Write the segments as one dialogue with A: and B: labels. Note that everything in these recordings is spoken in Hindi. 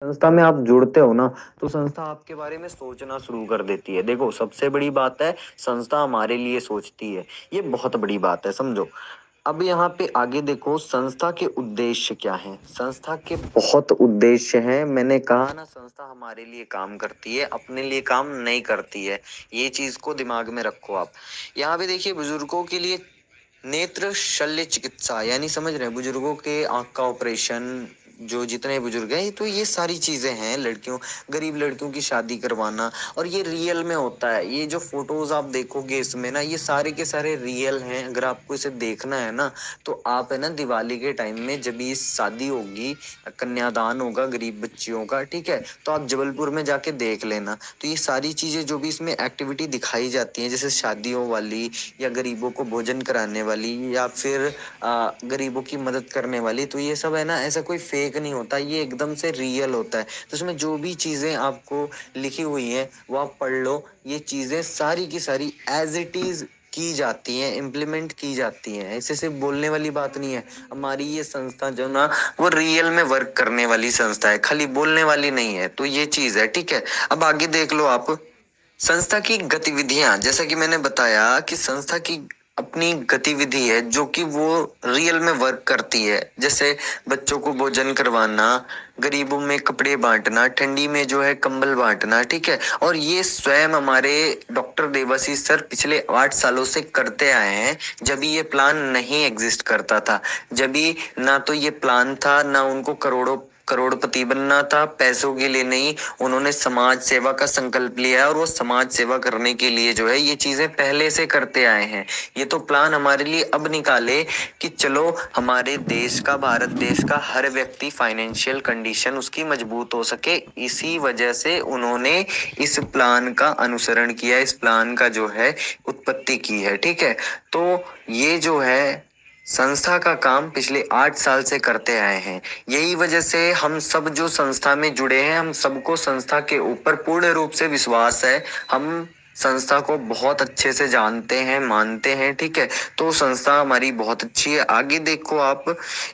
A: संस्था में आप जुड़ते हो ना, तो संस्था आपके बारे में सोचना शुरू कर देती है। देखो, सबसे बड़ी बात है, संस्था हमारे लिए सोचती है। ये बहुत बड़ी बात है, समझो। अब यहाँ पे आगे देखो, संस्था के उद्देश्य क्या हैं। संस्था के बहुत उद्देश्य हैं। मैंने कहा ना, संस्था हमारे लिए काम करती है, अपने लिए काम नहीं करती है। ये चीज को दिमाग में रखो आप। यहाँ पे देखिए, बुजुर्गों के लिए नेत्र शल्य चिकित्सा, यानी समझ रहे हैं, बुजुर्गों के आंख का ऑपरेशन, जो जितने बुजुर्ग हैं, तो ये सारी चीजें हैं। लड़कियों, गरीब लड़कियों की शादी करवाना, और ये रियल में होता है। ये जो फोटोज आप देखोगे इसमें ना, ये सारे के सारे रियल हैं। अगर आपको इसे देखना है ना, तो आप है ना, दिवाली के टाइम में जब ये शादी होगी, कन्यादान होगा गरीब बच्चियों का, ठीक है, तो आप जबलपुर में जाके देख लेना। तो ये सारी चीजें जो भी इसमें एक्टिविटी दिखाई जाती हैं, जैसे शादियों वाली, या गरीबों को भोजन कराने वाली, या फिर गरीबों की मदद करने वाली, तो ये सब है ना, ऐसा कोई फेक नहीं होता, ये एकदम से रियल होता है। तो इसमें जो भी चीजें आपको लिखी हुई हैं, वो आप पढ़ लो। ये चीजें सारी की सारी एज इट इज की जाती हैं, इम्प्लीमेंट की जाती हैं। ऐसे सिर्फ बोलने वाली बात नहीं है। हमारी ये संस्था जो ना, वो रियल में वर्क करने वाली संस्था है, खाली बोलने वाली नहीं है। तो ये चीज है, ठीक है। अब आगे देख लो आप। संस्था की गतिविधियां, जैसा कि मैंने बताया कि संस्था की अपनी गतिविधि है जो कि वो रियल में वर्क करती है। जैसे बच्चों को भोजन करवाना, गरीबों में कपड़े बांटना, ठंडी में जो है कंबल बांटना, ठीक है। और ये स्वयं हमारे डॉक्टर देवाशीष सर पिछले 8 सालों से करते आए हैं। जब ये प्लान नहीं एग्जिस्ट करता था, जब ना तो ये प्लान था, ना उनको करोड़पति बनना था, पैसों के लिए नहीं। उन्होंने समाज सेवा का संकल्प लिया है, और वो समाज सेवा करने के लिए जो है, ये चीजें पहले से करते आए हैं। ये तो प्लान हमारे लिए अब निकाले कि चलो, हमारे देश का, भारत देश का हर व्यक्ति फाइनेंशियल कंडीशन उसकी मजबूत हो सके, इसी वजह से उन्होंने इस प्लान का अनुसरण किया, इस प्लान का जो है उत्पत्ति की है, ठीक है। तो ये जो है, संस्था का काम पिछले 8 साल से करते आए हैं। यही वजह से हम सब जो संस्था में जुड़े हैं, हम सबको संस्था के ऊपर पूर्ण रूप से विश्वास है। हम संस्था को बहुत अच्छे से जानते हैं, मानते हैं, ठीक है। तो संस्था हमारी बहुत अच्छी है। आगे देखो आप,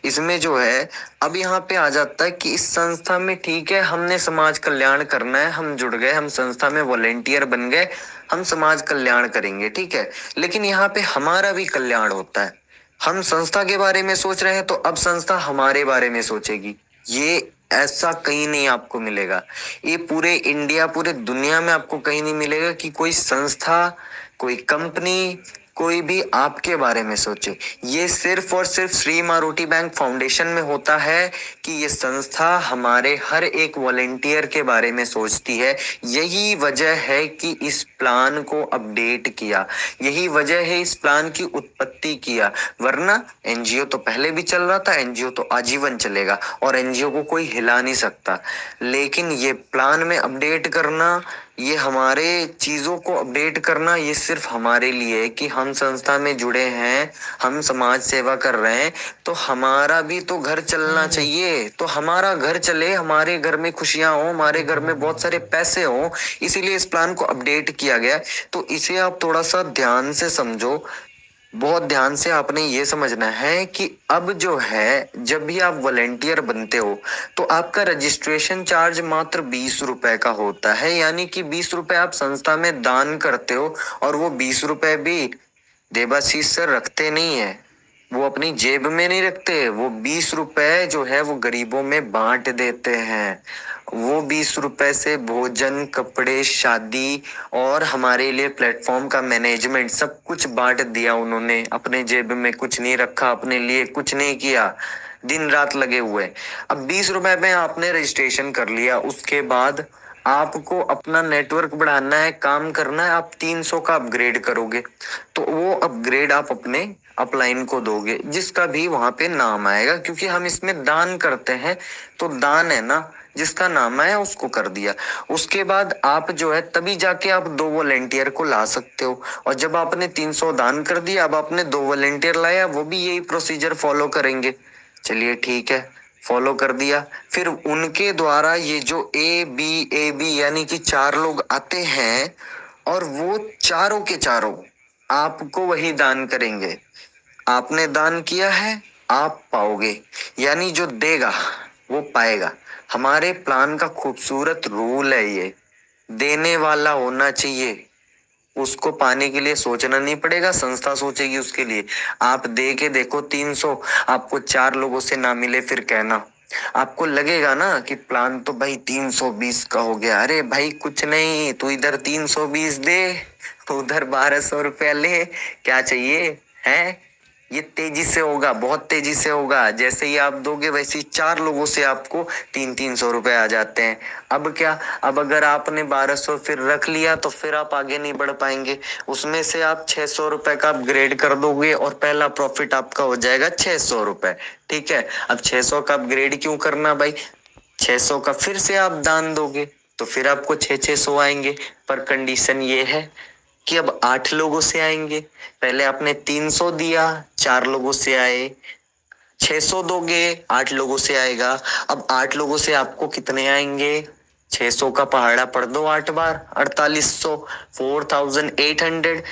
A: इसमें जो है, अब यहाँ पे आ जाता है कि इस संस्था में, ठीक है, हमने समाज कल्याण करना है, हम जुड़ गए, हम संस्था में वॉलेंटियर बन गए, हम समाज कल्याण करेंगे, ठीक है। लेकिन यहाँ पे हमारा भी कल्याण होता है। हम संस्था के बारे में सोच रहे हैं, तो अब संस्था हमारे बारे में सोचेगी। ये ऐसा कहीं नहीं आपको मिलेगा। ये पूरे इंडिया, पूरे दुनिया में आपको कहीं नहीं मिलेगा कि कोई संस्था, कोई कंपनी, कोई भी आपके बारे में सोचे। ये सिर्फ और सिर्फ श्री माँ रोटी बैंक फाउंडेशन में होता है कि ये संस्था हमारे हर एक वॉलेंटियर के बारे में सोचती है। यही वजह है कि इस प्लान को अपडेट किया, यही वजह है इस प्लान की उत्पत्ति किया। वरना एनजीओ तो पहले भी चल रहा था, एनजीओ तो आजीवन चलेगा, और एनजीओ को कोई हिला नहीं सकता। लेकिन ये प्लान में अपडेट करना, ये हमारे चीजों को अपडेट करना, ये सिर्फ हमारे लिए है कि हम संस्था में जुड़े हैं, हम समाज सेवा कर रहे हैं, तो हमारा भी तो घर चलना चाहिए। तो हमारा घर चले, हमारे घर में खुशियां हो, हमारे घर में बहुत सारे पैसे हो, इसीलिए इस प्लान को अपडेट किया गया है। तो इसे आप थोड़ा सा ध्यान से समझो। बहुत ध्यान से आपने ये समझना है कि अब जो है, जब भी आप वॉलेंटियर बनते हो, तो आपका रजिस्ट्रेशन चार्ज मात्र 20 रुपए का होता है। यानी कि 20 रुपए आप संस्था में दान करते हो, और वो 20 रुपए भी देबाशीष सर रखते नहीं है, वो अपनी जेब में नहीं रखते। वो 20 रुपए जो है, वो गरीबों में बांट देते हैं। वो 20 रुपए से भोजन, कपड़े, शादी, और हमारे लिए प्लेटफॉर्म का मैनेजमेंट, सब कुछ बांट दिया उन्होंने। अपने जेब में कुछ नहीं रखा, अपने लिए कुछ नहीं किया, दिन रात लगे हुए। अब 20 रुपए में आपने रजिस्ट्रेशन कर लिया, उसके बाद आपको अपना नेटवर्क बढ़ाना है, काम करना है, आप 300 का अपग्रेड करोगे, तो वो अपग्रेड आप अपने अपलाइन को दोगे, जिसका भी वहां पे नाम आएगा, क्योंकि हम इसमें दान करते हैं। तो दान है ना, जिसका नाम आया उसको कर दिया। उसके बाद आप जो है, तभी जाके आप 2 वॉलेंटियर को ला सकते हो। और जब आपने 300 दान कर दिया, अब आपने 2 वॉलेंटियर लाया, वो भी यही प्रोसीजर फॉलो करेंगे। चलिए ठीक है, फॉलो कर दिया। फिर उनके द्वारा ये जो ए बी यानी कि 4 लोग आते हैं, और वो चारों के चारों आपको वही दान करेंगे। आपने दान किया है, आप पाओगे। यानी जो देगा वो पाएगा। हमारे प्लान का खूबसूरत रूल है ये, देने वाला होना चाहिए, उसको पाने के लिए सोचना नहीं पड़ेगा, संस्था सोचेगी उसके लिए। आप दे के देखो 300, आपको 4 लोगों से ना मिले फिर कहना। आपको लगेगा ना कि प्लान तो भाई 320 का हो गया, अरे भाई कुछ नहीं, तू इधर 320 दे, उधर 1200 रुपया ले, क्या चाहिए है। ये तेजी से होगा, बहुत तेजी से होगा, जैसे ही आप दोगे वैसे ही 4 लोगों से आपको 300 आ जाते हैं। अब क्या, अब अगर आपने 1200 फिर रख लिया तो फिर आप आगे नहीं बढ़ पाएंगे, उसमें से आप 600 रुपए का अपग्रेड कर दोगे और पहला प्रॉफिट आपका हो जाएगा 600 रुपए। ठीक है, अब 600 का अपग्रेड क्यों करना भाई, 600 का फिर से आप दान दोगे तो फिर आपको 600 आएंगे, पर कंडीशन ये है कि अब 8 लोगों से आएंगे। पहले आपने 300 दिया, 4 लोगों से आए, 600 दोगे, 8 लोगों से आएगा। अब 8 लोगों से आपको कितने आएंगे, 600 का पहाड़ा पढ़ दो 8 बार, 4800, 4800।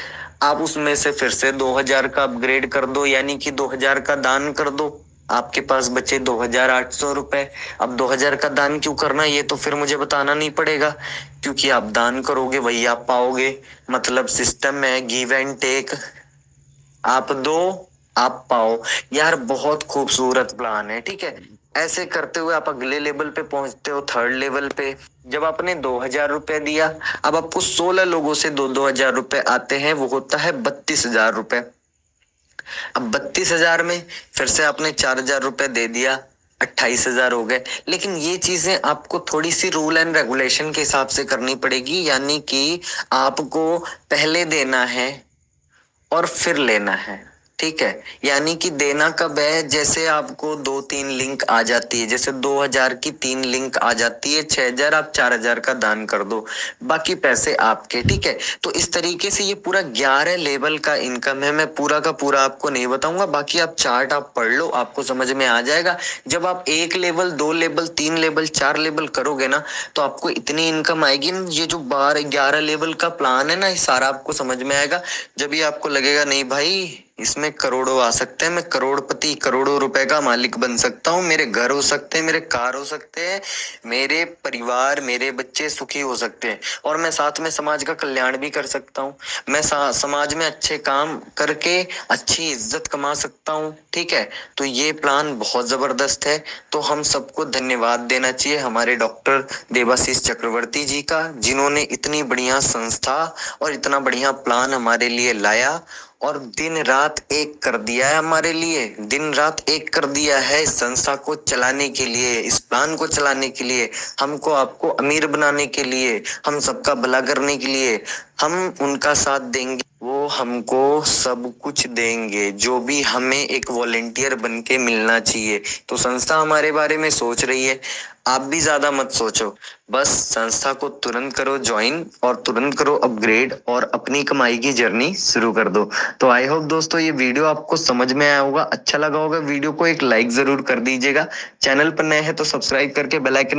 A: आप उसमें से फिर से 2000 का अपग्रेड कर दो, यानी कि 2000 का दान कर दो, आपके पास बचे 2800 रुपए। अब 2000 का दान क्यों करना, ये तो फिर मुझे बताना नहीं पड़ेगा, क्योंकि आप दान करोगे वही आप पाओगे। मतलब सिस्टम है गिव एंड टेक, आप दो आप पाओ। यार बहुत खूबसूरत प्लान है, ठीक है। ऐसे करते हुए आप अगले लेवल पे पहुंचते हो, थर्ड लेवल पे। जब आपने 2000 रुपए दिया, अब आपको 16 लोगों से 2-2 हजार रुपए आते हैं, वो होता है 32 हजार रुपए। अब 32 हजार में फिर से आपने 4 हजार रुपए दे दिया, 28 हजार हो गए। लेकिन ये चीजें आपको थोड़ी सी रूल एंड रेगुलेशन के हिसाब से करनी पड़ेगी, यानी कि आपको पहले देना है और फिर लेना है, ठीक है। यानी कि देना कब है, जैसे आपको 2-3 लिंक आ जाती है, जैसे 2000 की 3 लिंक आ जाती है, 6000 आप 4000 का दान कर दो, बाकी पैसे आपके, ठीक है। तो इस तरीके से ये पूरा 11 लेवल का इनकम है। मैं पूरा का पूरा आपको नहीं बताऊंगा, बाकी आप चार्ट आप पढ़ लो, आपको समझ में आ जाएगा। जब आप 1 लेवल 2 लेवल 3 लेवल 4 लेवल करोगे ना, तो आपको इतनी इनकम आएगी ना, ये जो 12-11 लेवल का प्लान है ना, ये सारा आपको समझ में आएगा। जब ये आपको लगेगा नहीं भाई इसमें करोड़ों आ सकते हैं, मैं करोड़पति, करोड़ों रुपए का मालिक बन सकता हूँ, मेरे घर हो सकते हैं, मेरे कार हो सकते हैं, मेरे परिवार मेरे बच्चे सुखी हो सकते हैं, और मैं साथ में समाज का कल्याण भी कर सकता हूँ। मैं समाज में अच्छे काम करके अच्छी इज्जत कमा सकता हूँ, ठीक है। तो ये प्लान बहुत जबरदस्त है। तो हम सबको धन्यवाद देना चाहिए हमारे डॉक्टर देवाशीष चक्रवर्ती जी का, जिन्होंने इतनी बढ़िया संस्था और इतना बढ़िया प्लान हमारे लिए लाया और दिन रात एक कर दिया है हमारे लिए, दिन रात एक कर दिया है इस संस्था को चलाने के लिए, इस प्लान को चलाने के लिए, हमको आपको अमीर बनाने के लिए, हम सबका भला करने के लिए। हम उनका साथ देंगे, वो हमको सब कुछ देंगे जो भी हमें एक वॉलेंटियर बन के मिलना चाहिए। तो संस्था हमारे बारे में सोच रही है, आप भी ज्यादा मत सोचो, बस संस्था को तुरंत करो ज्वाइन और तुरंत करो अपग्रेड और अपनी कमाई की जर्नी शुरू कर दो। तो आई होप दोस्तों ये वीडियो आपको समझ में आया होगा, अच्छा लगा होगा, वीडियो को एक लाइक जरूर कर दीजिएगा, चैनल पर नए हैं तो सब्सक्राइब करके बेल आइकन